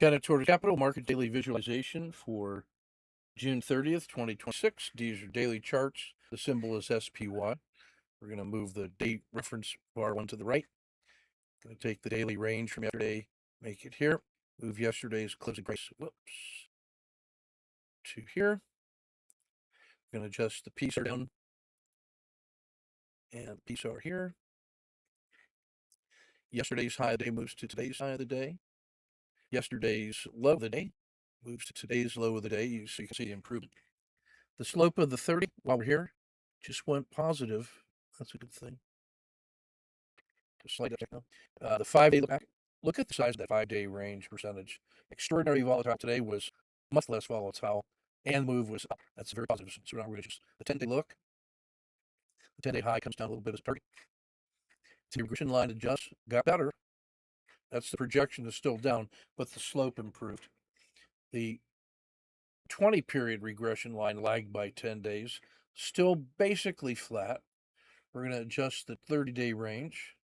Headed toward capital market daily visualization for June 30th, 2026. These are daily charts. The symbol is SPY. We're going to move the date reference bar one to the right. Going to take the daily range from yesterday, make it here. Move yesterday's closing price, to here. Going to adjust the PSR down and PSR here. Yesterday's high of the day moves to today's high of the day. Yesterday's low of the day moves to today's low of the day, so you can see the improvement. The slope of the 30, while we're here, just went positive. That's a good thing. A slight uptick now. The 5-day look back. Look at the size of that 5-day range percentage. Extraordinary volatile today was much less volatile, and move was up. That's very positive. So now we're going to just the 10-day look. The 10-day high comes down a little bit as target. The regression line adjusts, got better. That's the projection is still down, but the slope improved. The 20-period regression line lagged by 10 days, still basically flat. We're going to adjust the 30-day range.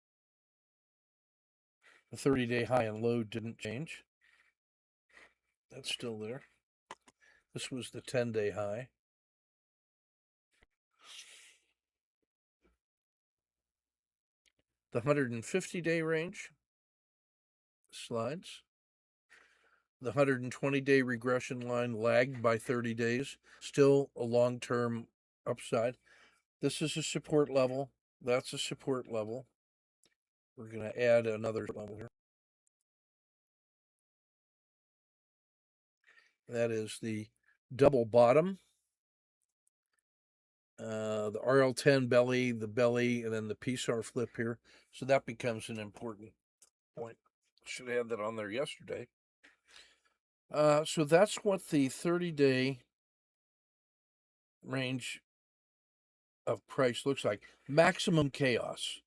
The 30-day high and low didn't change. That's still there. This was the 10-day high. The 150-day range slides. The 120-day regression line lagged by 30 days. Still a long-term upside. This is a support level. That's a support level. We're going to add another level here. That is the double bottom. The RL10 belly, the belly, and then the PSR flip here. So that becomes an important point. Should have had that on there yesterday. So that's what the 30-day range of price looks like. Maximum chaos,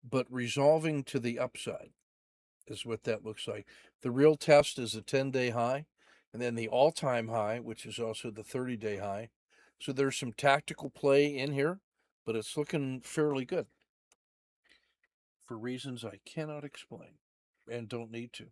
but resolving to the upside is what that looks like. The real test is the 10-day high, and then the all-time high, which is also the 30-day high. So there's some tactical play in here, but it's looking fairly good for reasons I cannot explain and don't need to.